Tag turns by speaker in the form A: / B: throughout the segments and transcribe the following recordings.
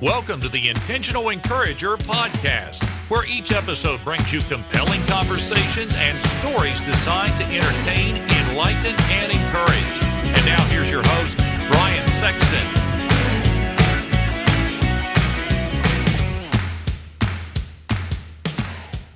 A: Welcome to the Intentional Encourager podcast, where each episode brings you compelling conversations and stories designed to entertain, enlighten, and encourage. And now here's your host, Brian Sexton.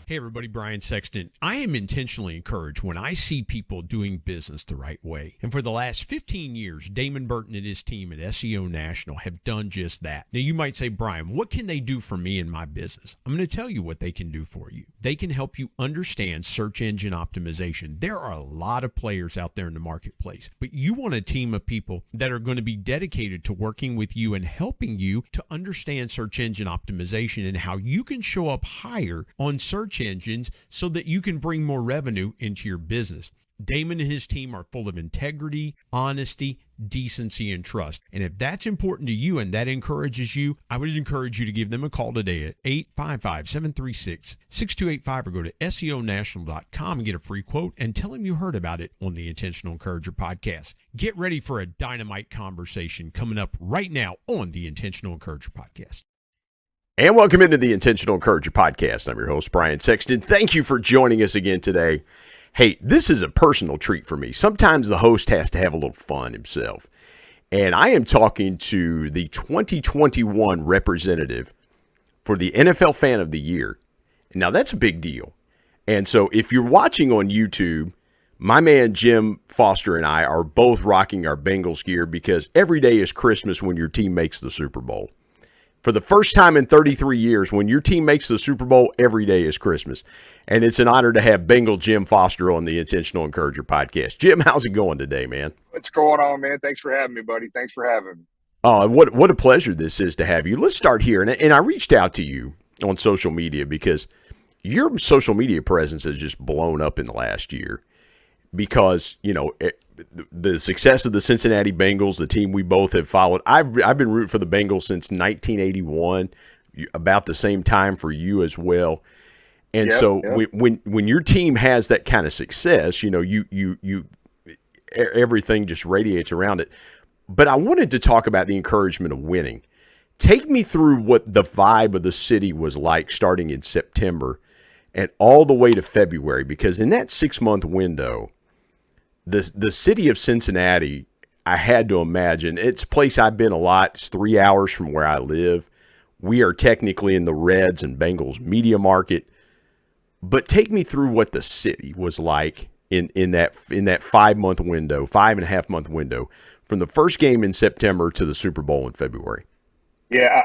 B: Hey everybody, Brian Sexton. I am intentionally encouraged when I see people doing business the right way. And for the last 15 years, Damon Burton and his team at SEO National have done just that. Now you might say, Brian, what can they do for me in my business? I'm going to tell you what they can do for you. They can help you understand search engine optimization. There are a lot of players out there in the marketplace, but you want a team of people that are going to be dedicated to working with you and helping you to understand search engine optimization and how you can show up higher on search engines so that you can bring more revenue into your business. Damon and his team are full of integrity, honesty, decency, and trust. And if that's important to you and that encourages you, I would encourage you to give them a call today at 855-736-6285 or go to SEOnational.com and get a free quote and tell them you heard about it on the Intentional Encourager podcast. Get ready for a dynamite conversation coming up right now on the Intentional Encourager podcast.
C: And welcome into the Intentional Encourager podcast. I'm your host, Brian Sexton. Thank you for joining us again today. Hey, this is a personal treat for me. Sometimes the host has to have a little fun himself. And I am talking to the 2021 representative for the NFL Fan of the Year. Now, that's a big deal. And so if you're watching on YouTube, my man Jim Foster and I are both rocking our Bengals gear because every day is Christmas when your team makes the Super Bowl. For the first time in 33 years, when your team makes the Super Bowl, every day is Christmas. And it's an honor to have Bengal Jim Foster on the Intentional Encourager podcast. Jim, how's it going today, man?
D: What's going on, man? Thanks for having me, buddy. Thanks for having me.
C: Oh, what a pleasure this is to have you. Let's start here. And I reached out to you on social media because your social media presence has just blown up in the last year. Because, you know, the success of the Cincinnati Bengals, the team we both have followed. I've been rooting for the Bengals since 1981, about the same time for you as well. And when your team has that kind of success, you know, you everything just radiates around it. But I wanted to talk about the encouragement of winning. Take me through what the vibe of the city was like starting in September and all the way to February, because in that 6-month window, the city of Cincinnati, I had to imagine, it's a place I've been a lot. It's 3 hours from where I live. We are technically in the Reds and Bengals media market. But take me through what the city was like in that 5-month window, 5.5-month window, from the first game in September to the Super Bowl in February.
D: Yeah,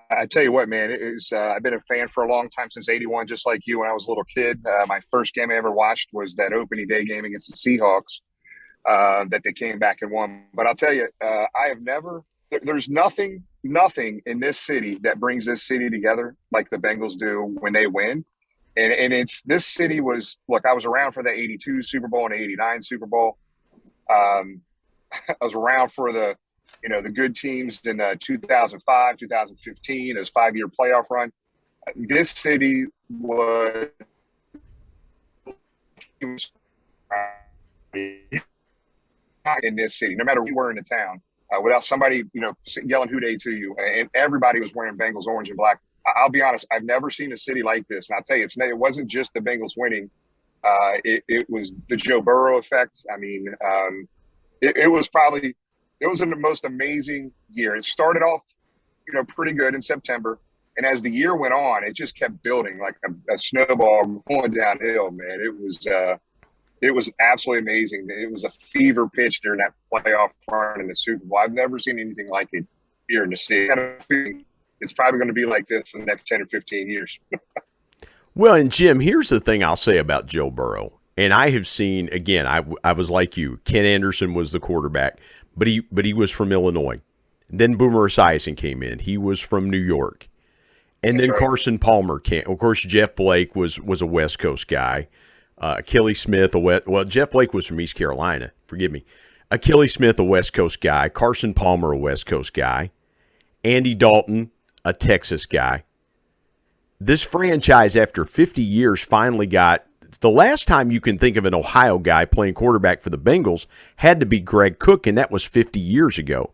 D: I tell you what, man, I've been a fan for a long time, since '81, just like you when I was a little kid. My first game I ever watched was that opening day game against the Seahawks that they came back and won. But I'll tell you, there's nothing in this city that brings this city together like the Bengals do when they win. And this city was, look, I was around for the 82 Super Bowl and 89 Super Bowl. I was around for the good teams in 2005, 2015, it was 5-year playoff run. This city was in this city, no matter where you were in the town, without somebody, yelling "Who Dey" to you, and everybody was wearing Bengals orange and black. I'll be honest, I've never seen a city like this. And I'll tell you, it wasn't just the Bengals winning. It was the Joe Burrow effect. I mean, it was the most amazing year. It started off, pretty good in September. And as the year went on, it just kept building like a snowball going downhill, man. It was absolutely amazing. It was a fever pitch during that playoff run in the Super Bowl. I've never seen anything like it here in the city. It's probably going to be like this for the next 10 or 15 years.
C: Well, and Jim, here's the thing I'll say about Joe Burrow. And I have seen, again, I was like you. Ken Anderson was the quarterback, but he was from Illinois. Then Boomer Esiason came in. He was from New York. And then Carson Palmer came. Of course, Jeff Blake was a West Coast guy. Achilles Smith, Jeff Blake was from East Carolina. Forgive me. Achilles Smith, a West Coast guy. Carson Palmer, a West Coast guy. Andy Dalton, a Texas guy. This franchise, after 50 years, finally got the last time you can think of an Ohio guy playing quarterback for the Bengals had to be Greg Cook, and that was 50 years ago.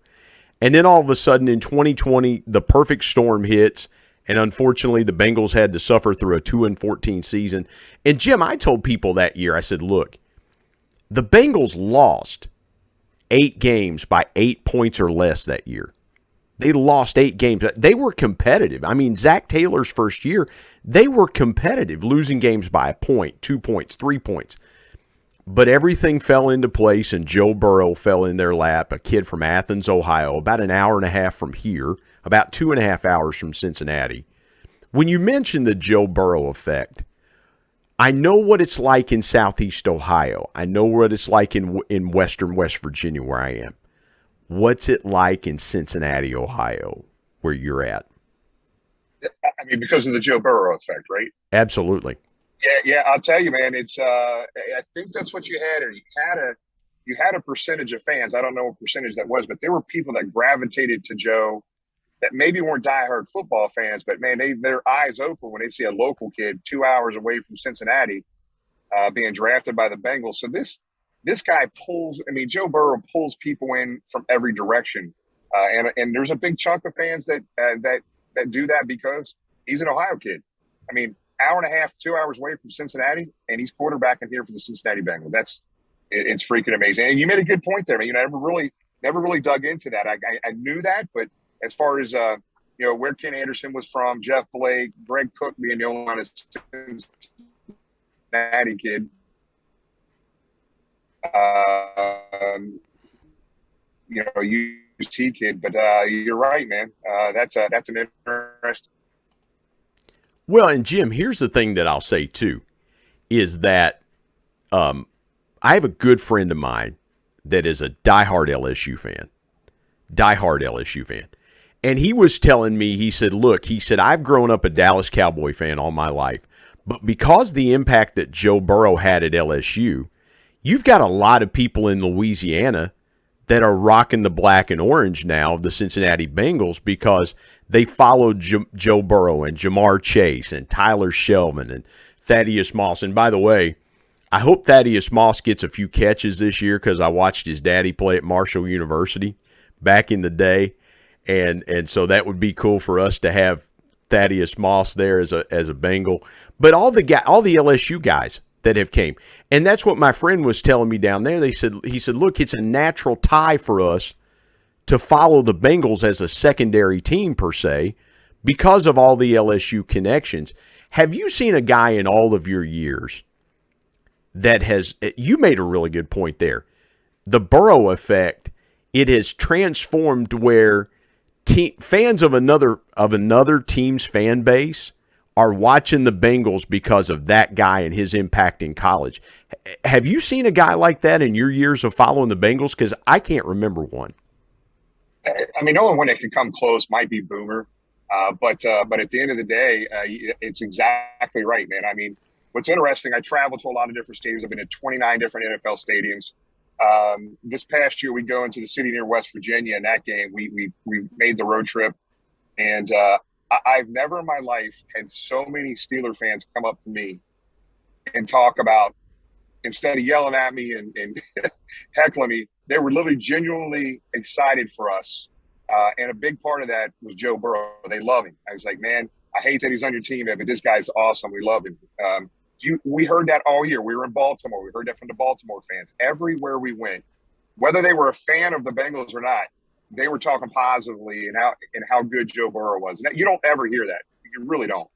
C: And then all of a sudden in 2020, the perfect storm hits. And unfortunately, the Bengals had to suffer through a 2-14 season. And Jim, I told people that year, I said, look, the Bengals lost 8 games by 8 points or less that year. They lost 8 games. They were competitive. I mean, Zac Taylor's first year, they were competitive, losing games by a point, 2 points, 3 points. But everything fell into place, and Joe Burrow fell in their lap, a kid from Athens, Ohio, about an hour and a half from here, about 2.5 hours from Cincinnati. When you mention the Joe Burrow effect, I know what it's like in Southeast Ohio. I know what it's like in Western West Virginia, where I am. What's it like in Cincinnati, Ohio, where you're at?
D: I mean, because of the Joe Burrow effect, right?
C: Absolutely.
D: Yeah. I'll tell you, man. It's I think that's what you had, or you had a percentage of fans. I don't know what percentage that was, but there were people that gravitated to Joe that maybe weren't diehard football fans, but man, their eyes open when they see a local kid 2 hours away from Cincinnati being drafted by the Bengals. So this guy pulls. I mean, Joe Burrow pulls people in from every direction, and there's a big chunk of fans that do that because he's an Ohio kid. I mean, hour and a half, 2 hours away from Cincinnati, and he's quarterbacking here for the Cincinnati Bengals. It's freaking amazing. And you made a good point there. You know, never really dug into that. I knew that, but as far as where Ken Anderson was from, Jeff Blake, Greg Cook being the only one Cincinnati kid. UT kid, but you're right, man. That's an interesting.
C: Well, and Jim, here's the thing that I'll say too, is that I have a good friend of mine that is a diehard LSU fan. And he was telling me, he said, I've grown up a Dallas Cowboy fan all my life, but because the impact that Joe Burrow had at LSU, you've got a lot of people in Louisiana that are rocking the black and orange now of the Cincinnati Bengals because they followed Joe Burrow and Jamar Chase and Tyler Shelvin and Thaddeus Moss. And by the way, I hope Thaddeus Moss gets a few catches this year because I watched his daddy play at Marshall University back in the day. And so that would be cool for us to have Thaddeus Moss there as a Bengal. But all the LSU guys that have came. And that's what my friend was telling me down there. He said, look, it's a natural tie for us to follow the Bengals as a secondary team per se because of all the LSU connections. Have you seen a guy in all of your years that has – you made a really good point there. The Burrow effect, it has transformed where fans of another team's fan base are watching the Bengals because of that guy and his impact in college. Have you seen a guy like that in your years of following the Bengals? Because I can't remember one.
D: I mean, the only one that could come close might be Boomer. But at the end of the day, it's exactly right, man. I mean, what's interesting, I travel to a lot of different stadiums. I've been to 29 different NFL stadiums. This past year, we go into the city near West Virginia. In that game, we made the road trip. And I've never in my life had so many Steeler fans come up to me and talk about, instead of yelling at me and heckling me, they were literally genuinely excited for us. And a big part of that was Joe Burrow. They love him. I was like, man, I hate that he's on your team, but this guy's awesome. We love him. We heard that all year. We were in Baltimore. We heard that from the Baltimore fans. Everywhere we went, whether they were a fan of the Bengals or not, they were talking positively and how good Joe Burrow was. And you don't ever hear that. You really don't.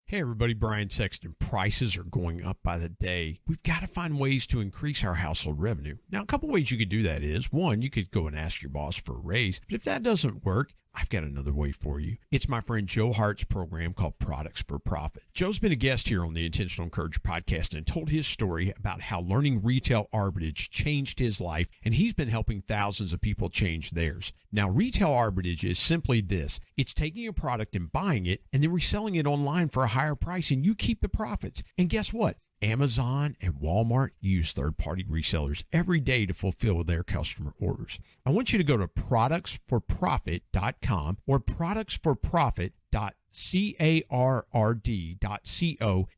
B: Hey everybody, Brian Sexton. Prices are going up by the day. We've got to find ways to increase our household revenue. Now, a couple ways you could do that is, one, you could go and ask your boss for a raise. But if that doesn't work, I've got another way for you. It's my friend Joe Hart's program called Products for Profit. Joe's been a guest here on the Intentional Encourager podcast and told his story about how learning retail arbitrage changed his life, and he's been helping thousands of people change theirs. Now, retail arbitrage is simply this. It's taking a product and buying it and then reselling it online for a higher price, and you keep the profits. And guess what? Amazon and Walmart use third-party resellers every day to fulfill their customer orders. I want you to go to productsforprofit.com or productsforprofit.com CARRD.co.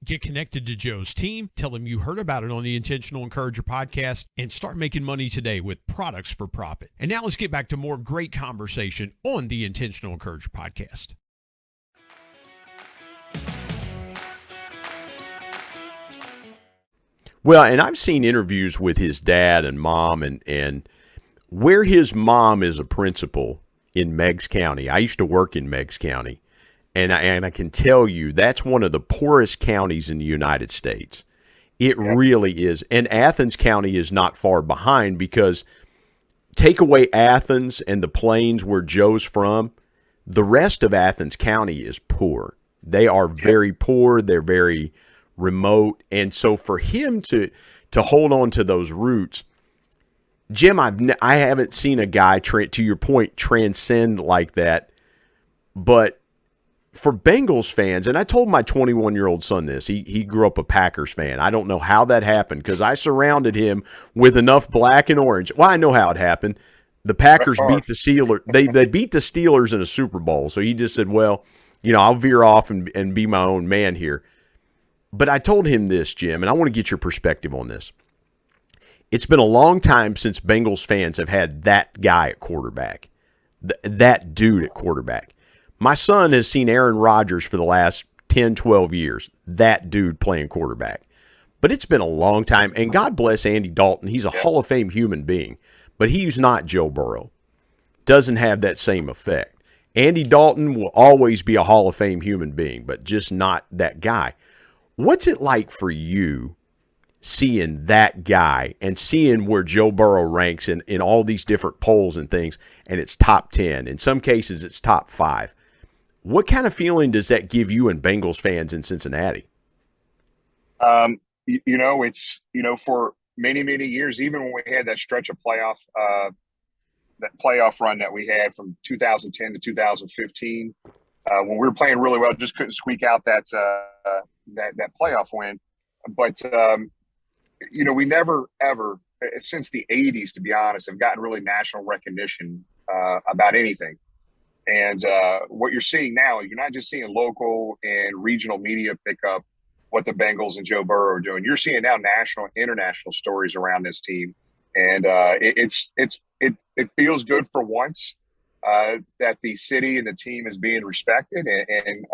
B: Get connected to Joe's team. Tell him you heard about it on the Intentional Encourager podcast and start making money today with products for profit. And now let's get back to more great conversation on the Intentional Encourager podcast.
C: Well, and I've seen interviews with his dad and mom, and where his mom is a principal in Meigs County. I used to work in Meigs County, and I can tell you that's one of the poorest counties in the United States. It really is. And Athens County is not far behind, because take away Athens and the plains where Joe's from, the rest of Athens County is poor. They are very poor. They're very remote. And so for him to hold on to those roots, Jim, I haven't seen a guy, to your point, transcend like that. But for Bengals fans, and I told my 21-year-old son this, he grew up a Packers fan. I don't know how that happened, because I surrounded him with enough black and orange. Well, I know how it happened. The Packers beat the Steelers. They beat the Steelers in a Super Bowl. So he just said, well, I'll veer off and be my own man here. But I told him this, Jim, and I want to get your perspective on this. It's been a long time since Bengals fans have had that guy at quarterback, that dude at quarterback. My son has seen Aaron Rodgers for the last 10, 12 years, that dude playing quarterback. But it's been a long time, and God bless Andy Dalton. He's a Hall of Fame human being, but he's not Joe Burrow. Doesn't have that same effect. Andy Dalton will always be a Hall of Fame human being, but just not that guy. What's it like for you seeing that guy and seeing where Joe Burrow ranks in all these different polls and things, and it's top 10. In some cases, it's top 5. What kind of feeling does that give you and Bengals fans in Cincinnati?
D: It's, for many, many years, even when we had that stretch of playoff run that we had from 2010 to 2015, when we were playing really well, just couldn't squeak out that playoff win. But, we never, ever, since the 80s, to be honest, have gotten really national recognition about anything. And what you're seeing now, you're not just seeing local and regional media pick up what the Bengals and Joe Burrow are doing. You're seeing now national, international stories around this team. And it feels good for once that the city and the team is being respected. And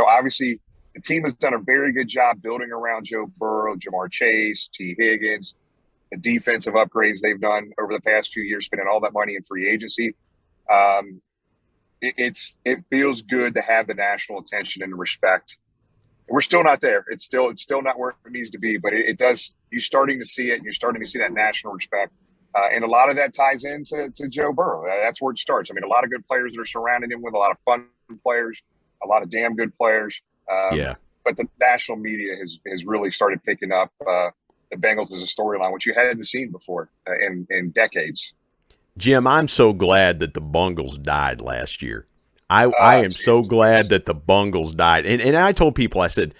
D: obviously, the team has done a very good job building around Joe Burrow, Jamar Chase, T. Higgins, the defensive upgrades they've done over the past few years, spending all that money in free agency. It feels good to have the national attention and the respect. We're still not there. It's still not where it needs to be, but it does. You're starting to see it, and you're starting to see that national respect. And a lot of that ties into Joe Burrow. That's where it starts. I mean, a lot of good players that are surrounding him with, a lot of fun players, a lot of damn good players. But the national media has really started picking up the Bengals as a storyline, which you hadn't seen before in decades.
C: Jim, I'm so glad that the Bungles died last year. I am so glad that the Bungles died. And I told people, I said,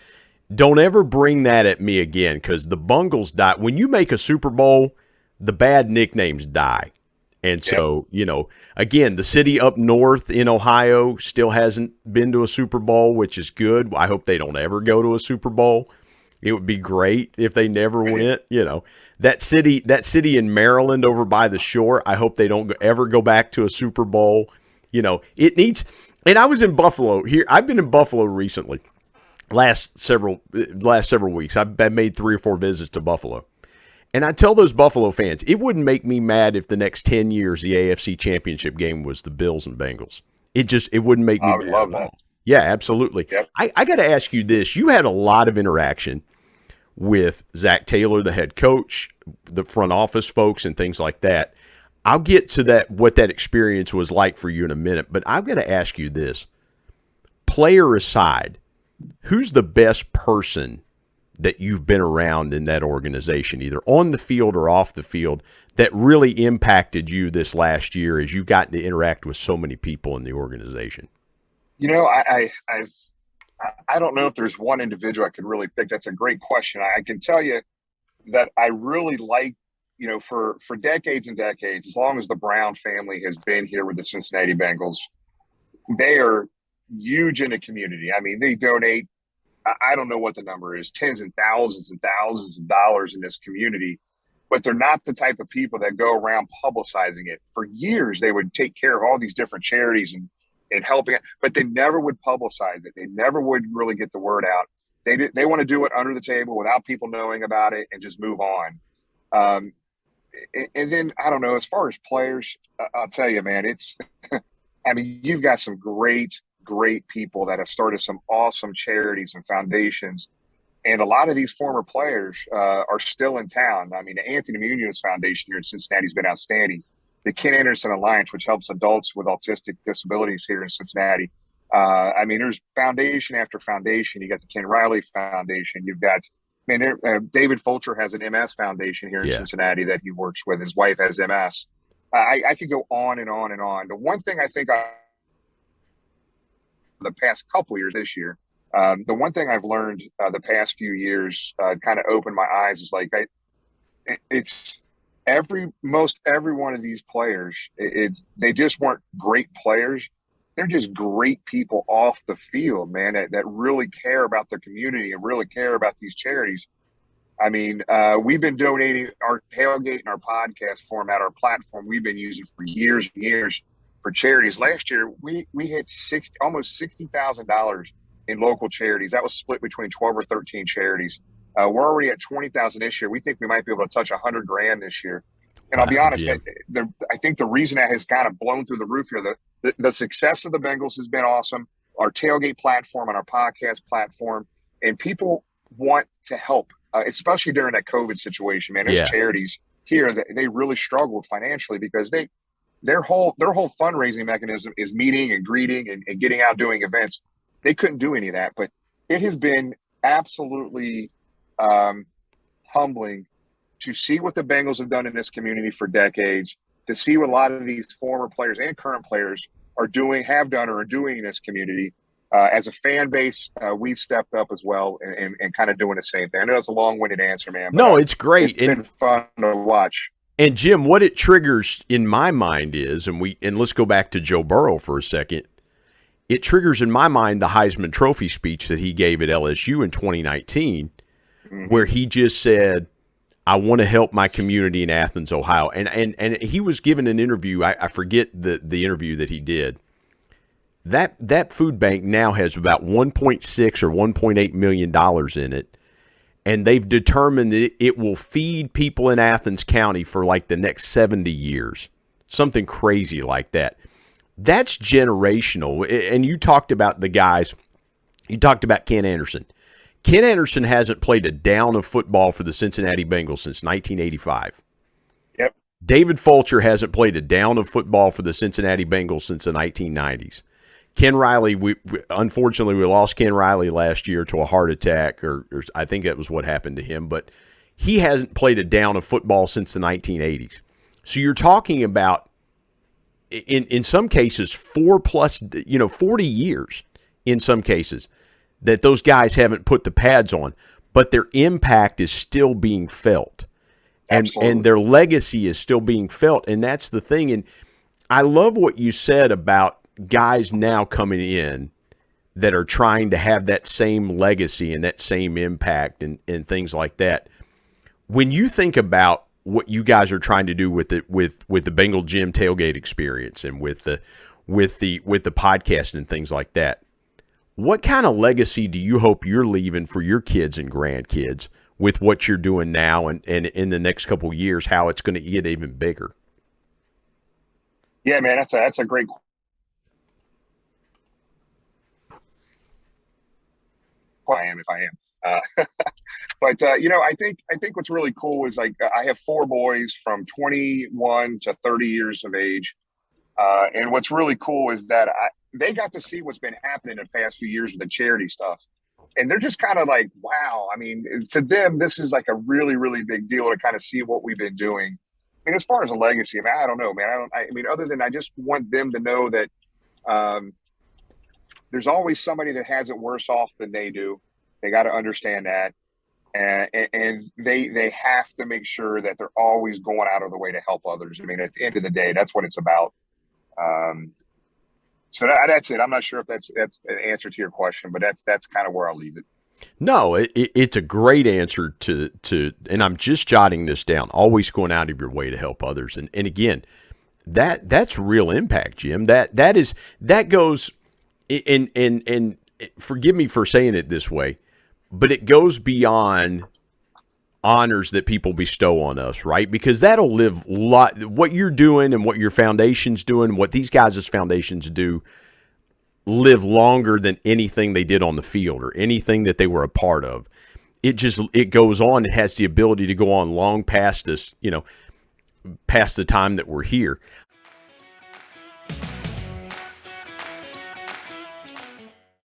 C: don't ever bring that at me again, because the Bungles died. When you make a Super Bowl, the bad nicknames die. And so, again, the city up north in Ohio still hasn't been to a Super Bowl, which is good. I hope they don't ever go to a Super Bowl. It would be great if they never went. That city in Maryland over by the shore, I hope they don't ever go back to a Super Bowl. It needs – and I was in Buffalo here. I've been in Buffalo recently, last several weeks. I've made 3 or 4 visits to Buffalo. And I tell those Buffalo fans, it wouldn't make me mad if the next 10 years the AFC Championship game was the Bills and Bengals. It wouldn't make me mad. I would love that. Yeah, absolutely. Yep. I got to ask you this. You had a lot of interaction with Zac Taylor, the head coach, the front office folks, and things like that. I'll get to that, what that experience was like for you in a minute, but I've got to ask you this. Player aside, who's the best person that you've been around in that organization, either on the field or off the field, that really impacted you this last year as you've gotten to interact with so many people in the organization?
D: I don't know if there's one individual I could really pick. That's a great question. I can tell you that I really like, for decades and decades, as long as the Brown family has been here with the Cincinnati Bengals, they are huge in the community. I mean, they donate, I don't know what the number is, tens and thousands of dollars in this community, but they're not the type of people that go around publicizing it. For years, they would take care of all these different charities and helping it, but they never would publicize it. They never would really get the word out. They want to do it under the table without people knowing about it and just move on. And then, I don't know, as far as players, I'll tell you, man, I mean, you've got some great people that have started some awesome charities and foundations. And a lot of these former players are still in town. I mean, the Anthony Munoz Foundation here in Cincinnati has been outstanding. The Ken Anderson Alliance, which helps adults with autistic disabilities here in Cincinnati. I mean, there's foundation after foundation. You got the Ken Riley Foundation. You've got, David Fulcher has an MS Foundation here in Cincinnati that he works with. His wife has MS. I could go on and on and on. The one thing I think the past couple of years this year, the one thing I've learned the past few years kind of opened my eyes is like, it's most every one of these players, they just weren't great players. They're just great people off the field, man, that really care about their community and really care about these charities. I mean, we've been donating our tailgate and our podcast format, our platform we've been using for years and years for charities. Last year, we hit almost $60,000 in local charities. That was split between 12 or 13 charities. We're already at 20,000 this year. We think we might be able to touch $100,000 this year. And I'll be honest, I think the reason that has kind of blown through the roof here, the success of the Bengals has been awesome. Our tailgate platform and our podcast platform, and people want to help, especially during that COVID situation, man. There's charities here that they really struggled financially because their whole fundraising mechanism is meeting and greeting and getting out doing events. They couldn't do any of that, but it has been absolutely humbling to see what the Bengals have done in this community for decades, to see what a lot of these former players and current players have done or are doing in this community. As a fan base, we've stepped up as well and kind of doing the same thing. I know that's a long-winded answer, man.
C: No, it's great.
D: It's been fun to watch.
C: And Jim, what it triggers in my mind is, and let's go back to Joe Burrow for a second. It triggers in my mind the Heisman Trophy speech that he gave at LSU in 2019, where he just said, I want to help my community in Athens, Ohio. And he was given an interview. I forget the interview that he did. That food bank now has about $1.6 or $1.8 million in it. And they've determined that it will feed people in Athens County for like the next 70 years. Something crazy like that. That's generational. And you talked about the guys. You talked about Ken Anderson. Ken Anderson hasn't played a down of football for the Cincinnati Bengals since 1985.
D: Yep.
C: David Fulcher hasn't played a down of football for the Cincinnati Bengals since the 1990s. Ken Riley, unfortunately, we lost Ken Riley last year to a heart attack, or I think that was what happened to him, but he hasn't played a down of football since the 1980s. So you're talking about, in some cases, 40 years in some cases, that those guys haven't put the pads on, but their impact is still being felt. And their legacy is still being felt, and that's the thing. And I love what you said about guys now coming in that are trying to have that same legacy and that same impact and things like that. When you think about what you guys are trying to do with the Bengal Gym tailgate experience and with the podcast and things like that, what kind of legacy do you hope you're leaving for your kids and grandkids with what you're doing now and in the next couple of years, how it's going to get even bigger?
D: Yeah, man, that's a great question. If I am. But I think what's really cool is like I have 4 boys from 21 to 30 years of age. And what's really cool is that they got to see what's been happening in the past few years with the charity stuff. And they're just kind of like, wow. I mean, to them, this is like a really, really big deal to kind of see what we've been doing. I mean, as far as a legacy, I don't know, man. I mean, other than I just want them to know that there's always somebody that has it worse off than they do. They got to understand that. And they have to make sure that they're always going out of the way to help others. I mean, at the end of the day, that's what it's about. So that's it. I'm not sure if that's an answer to your question, but that's kind of where I'll leave it.
C: No, it's a great answer to, and I'm just jotting this down. Always going out of your way to help others, and again, that's real impact, Jim. That goes, and forgive me for saying it this way, but it goes beyond honors that people bestow on us, right? Because that'll live what you're doing and what your foundation's doing, what these guys' foundations do, live longer than anything they did on the field or anything that they were a part of. It goes on. It has the ability to go on long past us, past the time that we're here.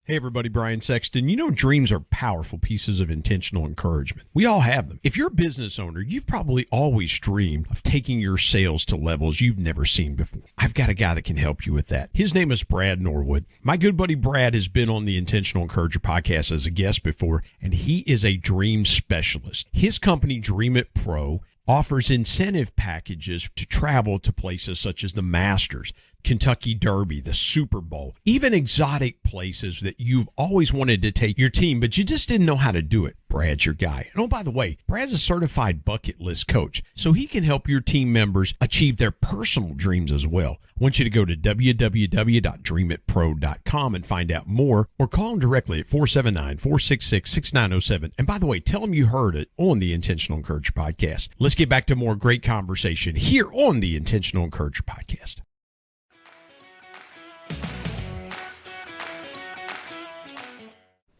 B: Hey everybody, Brian Sexton. Dreams are powerful pieces of intentional encouragement. We all have them. If you're a business owner, you've probably always dreamed of taking your sales to levels you've never seen before. I've got a guy that can help you with that. His name is Brad Norwood. My good buddy Brad has been on the Intentional Encourager podcast as a guest before, and he is a dream specialist. His company, Dream It Pro, offers incentive packages to travel to places such as the Masters, Kentucky Derby, the Super Bowl, even exotic places that you've always wanted to take your team, but you just didn't know how to do it. Brad's your guy. And oh, by the way, Brad's a certified bucket list coach, so he can help your team members achieve their personal dreams as well. I want you to go to www.dreamitpro.com and find out more, or call him directly at 479-466-6907. And by the way, tell him you heard it on the Intentional Encourager podcast. Let's get back to more great conversation here on the Intentional Encourager podcast.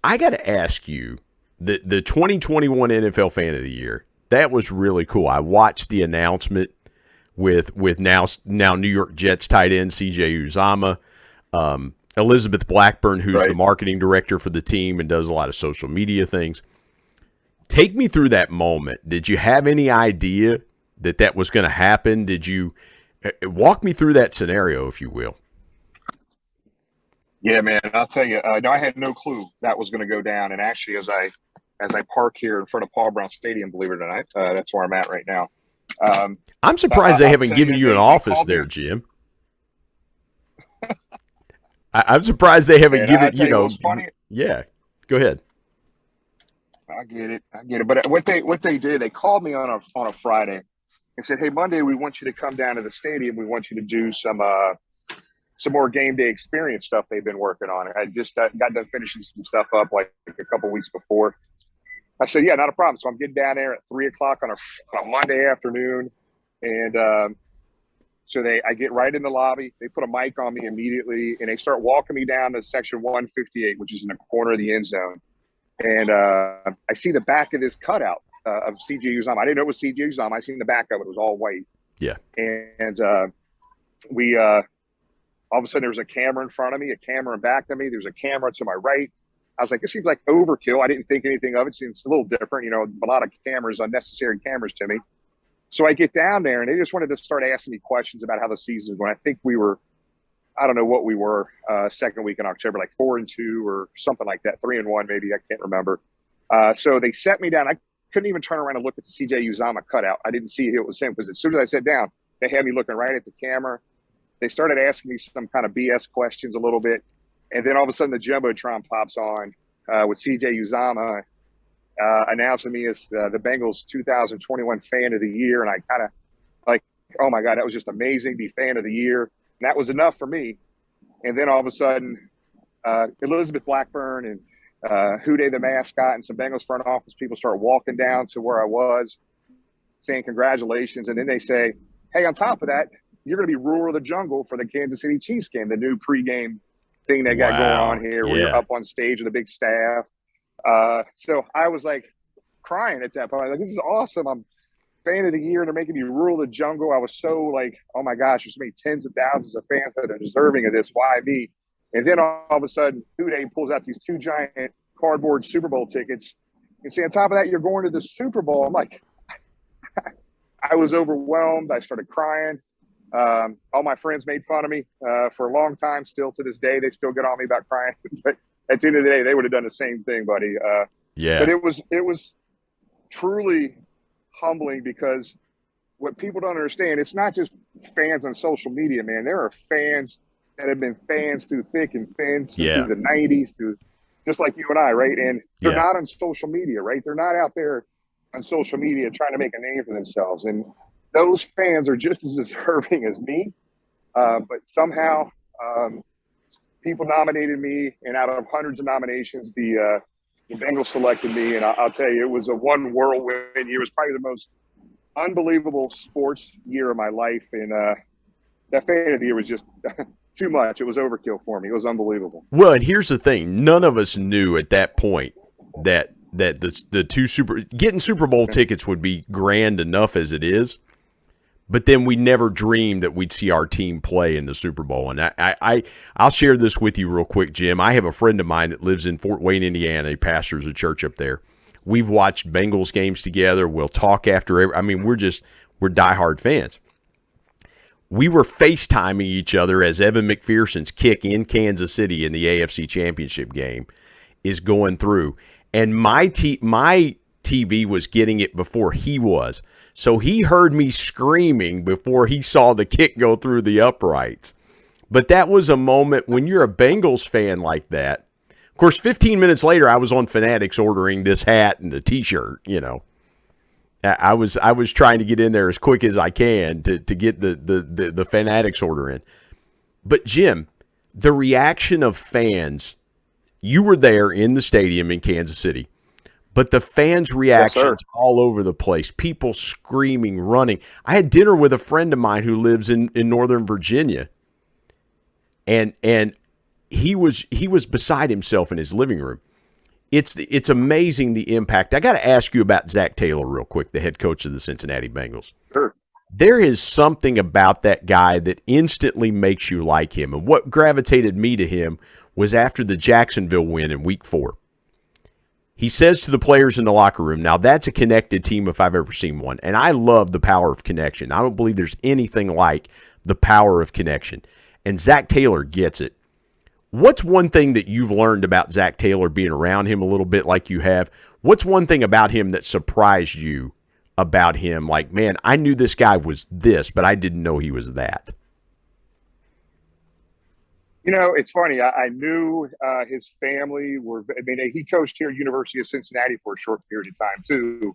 C: I got to ask you, the 2021 NFL Fan of the Year, that was really cool. I watched the announcement with now New York Jets tight end C.J. Uzomah, Elizabeth Blackburn, who's the marketing director for the team and does a lot of social media things. Take me through that moment. Did you have any idea that was going to happen? Did you walk me through that scenario, if you will?
D: Yeah, man, I'll tell you. No, I had no clue that was going to go down. And actually, as I park here in front of Paul Brown Stadium, believe it or not, that's where I'm at right now.
C: I'm surprised they haven't given you an office there, Jim. I'm surprised they haven't given funny. Yeah, go ahead.
D: I get it. But what they did, they called me on a Friday and said, "Hey, Monday we want you to come down to the stadium. We want you to do some more game day experience stuff they've been working on." I just got done finishing some stuff up like a couple weeks before. I said, yeah, not a problem. So I'm getting down there at 3:00 on a Monday afternoon. And so I get right in the lobby. They put a mic on me immediately, and they start walking me down to section 158, which is in the corner of the end zone. And I see the back of this cutout of C.J. Uzomah. I didn't know it was C.J. Uzomah. I seen the back of it. It was all white.
C: Yeah.
D: And we all of a sudden, there was a camera in front of me, a camera in back of me. There's a camera to my right. I was like, it seems like overkill. I didn't think anything of it. It seems a little different. A lot of cameras, unnecessary cameras to me. So I get down there, and they just wanted to start asking me questions about how the season was going. I think we were, I don't know what we were, second week in October, like 4-2 or something like that, 3-1 maybe. I can't remember. So they set me down. I couldn't even turn around and look at the C.J. Uzomah cutout. I didn't see it was him because as soon as I sat down, they had me looking right at the camera. They started asking me some kind of BS questions a little bit. And then all of a sudden the Jumbotron pops on with C.J. Uzomah announcing me as the Bengals 2021 Fan of the Year. And I kind of like, oh, my God, that was just amazing, be Fan of the Year. And that was enough for me. And then all of a sudden, Elizabeth Blackburn and Houday, the mascot, and some Bengals front office people start walking down to where I was saying congratulations. And then they say, hey, on top of that, you're going to be ruler of the jungle for the Kansas City Chiefs game, the new pregame thing they got going on here where you're up on stage with a big staff. So I was like crying at that point. Like, this is awesome. I'm Fan of the Year. They're making me rule the jungle. I was so like, oh my gosh, there's so many tens of thousands of fans that are deserving of this. Why me? And then all of a sudden, Houday pulls out these 2 giant cardboard Super Bowl tickets and say, on top of that, you're going to the Super Bowl. I'm like, I was overwhelmed. I started crying. All my friends made fun of me for a long time. Still to this day, they still get on me about crying. But at the end of the day, they would have done the same thing, buddy. But it was truly humbling because what people don't understand, it's not just fans on social media, man. There are fans that have been fans through thick and thin,
C: Yeah.
D: through the 90s, through just like you and I, right? And they're
C: Yeah.
D: not on social media, right? They're not out there on social media trying to make a name for themselves. And those fans are just as deserving as me. But somehow people nominated me, and out of hundreds of nominations, the Bengals selected me. And I'll tell you, it was a one whirlwind year. It was probably the most unbelievable sports year of my life. And that fan of the year was just too much. It was overkill for me. It was unbelievable.
C: Well, and here's the thing: none of us knew at that point that the two getting Super Bowl tickets would be grand enough as it is. But then we never dreamed that we'd see our team play in the Super Bowl. And I'll share this with you real quick, Jim. I have a friend of mine that lives in Fort Wayne, Indiana. He pastors a church up there. We've watched Bengals games together. We'll talk after we're diehard fans. We were FaceTiming each other as Evan McPherson's kick in Kansas City in the AFC Championship game is going through. And my TV was getting it before he was. So he heard me screaming before he saw the kick go through the uprights. But that was a moment when you're a Bengals fan like that. Of course, 15 minutes later, I was on Fanatics ordering this hat and a T-shirt, you know. I was trying to get in there as quick as I can to get the Fanatics order in. But, Jim, the reaction of fans, you were there in the stadium in Kansas City. But the fans' reactions all over the place, people screaming, running. I had dinner with a friend of mine who lives in Northern Virginia, and he was beside himself in his living room. It's amazing the impact. I got to ask you about Zac Taylor real quick, the head coach of the Cincinnati Bengals.
D: Sure.
C: There is something about that guy that instantly makes you like him, and what gravitated me to him was after the Jacksonville win in Week 4. He says to the players in the locker room, now that's a connected team if I've ever seen one. And I love the power of connection. I don't believe there's anything like the power of connection. And Zac Taylor gets it. What's one thing that you've learned about Zac Taylor being around him a little bit like you have? What's one thing about him that surprised you about him? Like, man, I knew this guy was this, but I didn't know he was that.
D: You know, it's funny. I knew his family he coached here at University of Cincinnati for a short period of time, too.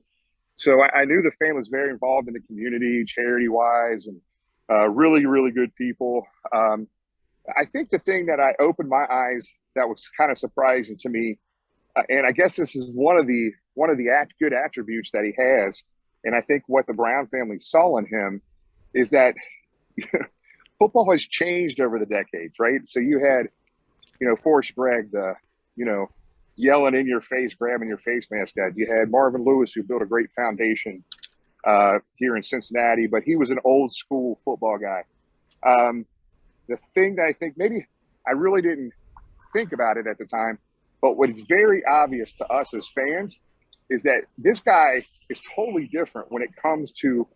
D: So I knew the family was very involved in the community, charity-wise, and really, really good people. I think the thing that I opened my eyes that was kind of surprising to me, and I guess this is one of the good attributes that he has, and I think what the Brown family saw in him is that football has changed over the decades, right? So you had, Forrest Gregg, yelling in your face, grabbing your face mask guy. You had Marvin Lewis, who built a great foundation here in Cincinnati, but he was an old school football guy. The thing that I think maybe I really didn't think about it at the time, but what's very obvious to us as fans is that this guy is totally different when it comes to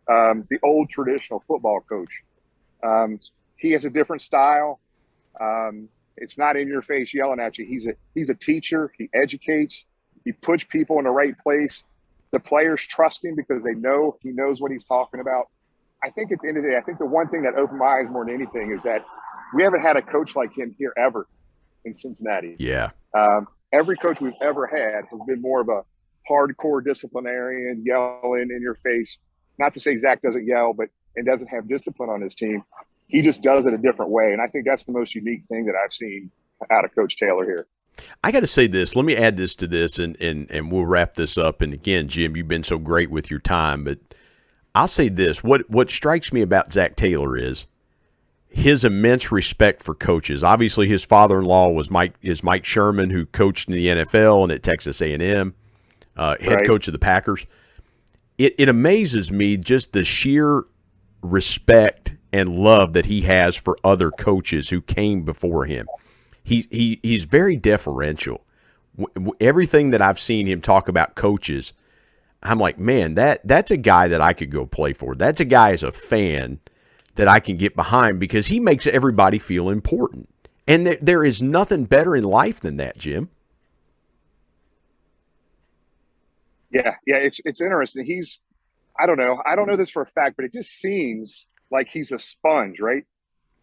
D: the old traditional football coach. He has a different style. It's not in your face yelling at you. He's a teacher. He educates. He puts people in the right place. The players trust him because they know he knows what he's talking about. I think at the end of the day, I think the one thing that opened my eyes more than anything is that we haven't had a coach like him here ever in Cincinnati.
C: Yeah.
D: Every coach we've ever had has been more of a hardcore disciplinarian, yelling in your face. Not to say Zac doesn't yell, but and doesn't have discipline on his team. He just does it a different way. And I think that's the most unique thing that I've seen out of Coach Taylor here.
C: I got to say this. Let me add this to this, and we'll wrap this up. And again, Jim, you've been so great with your time, but I'll say this. What strikes me about Zac Taylor is his immense respect for coaches. Obviously, his father-in-law was Mike Sherman, who coached in the NFL and at Texas A&M, head coach of the Packers. It amazes me just the sheer respect and love that he has for other coaches who came before him. He's very deferential. Everything that I've seen him talk about coaches, I'm like, man, that's a guy that I could go play for. That's a guy as a fan that I can get behind because he makes everybody feel important. And there is nothing better in life than that, Jim.
D: Yeah, it's interesting. I don't know this for a fact, but it just seems like he's a sponge, right?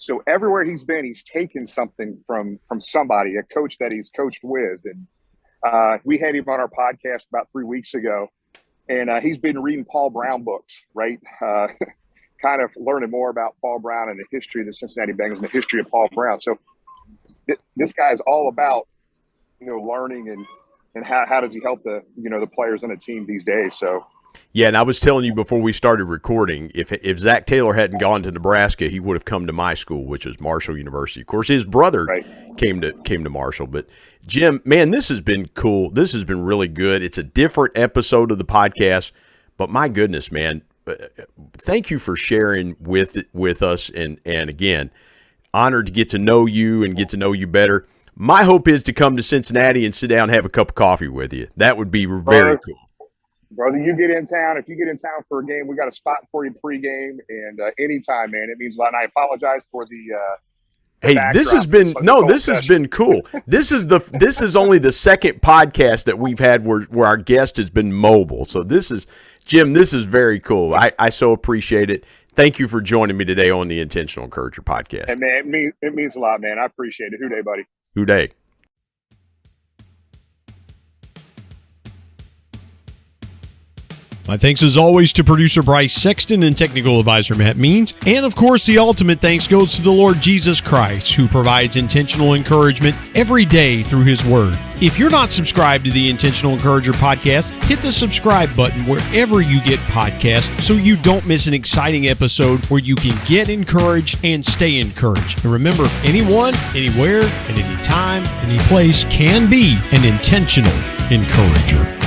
D: So everywhere he's been, he's taken something from somebody, a coach that he's coached with. And we had him on our podcast about 3 weeks ago, and he's been reading Paul Brown books, right? Kind of learning more about Paul Brown and the history of the Cincinnati Bengals and the history of Paul Brown. So this guy is all about, learning and how does he help the players on the team these days. So.
C: Yeah, and I was telling you before we started recording, if Zac Taylor hadn't gone to Nebraska, he would have come to my school, which is Marshall University. Of course, his brother came to Marshall. But Jim, man, this has been cool. This has been really good. It's a different episode of the podcast, but my goodness, man, thank you for sharing with us. And again, honored to get to know you and get to know you better. My hope is to come to Cincinnati and sit down and have a cup of coffee with you. That would be very cool.
D: Brother, if you get in town for a game, we got a spot for you pregame, and anytime, man. It means a lot. And I apologize for the
C: hey, this has been cool. This is only the second podcast that we've had where our guest has been mobile. So Jim, this is very cool. I so appreciate it. Thank you for joining me today on the Intentional Encourager podcast.
D: And man, it means a lot, man. I appreciate it. Who day, buddy?
C: Who day.
B: My thanks as always to producer Bryce Sexton and technical advisor Matt Means. And of course, the ultimate thanks goes to the Lord Jesus Christ, who provides intentional encouragement every day through his word. If you're not subscribed to the Intentional Encourager podcast, hit the subscribe button wherever you get podcasts so you don't miss an exciting episode where you can get encouraged and stay encouraged. And remember, anyone, anywhere, at any time, any place can be an intentional encourager.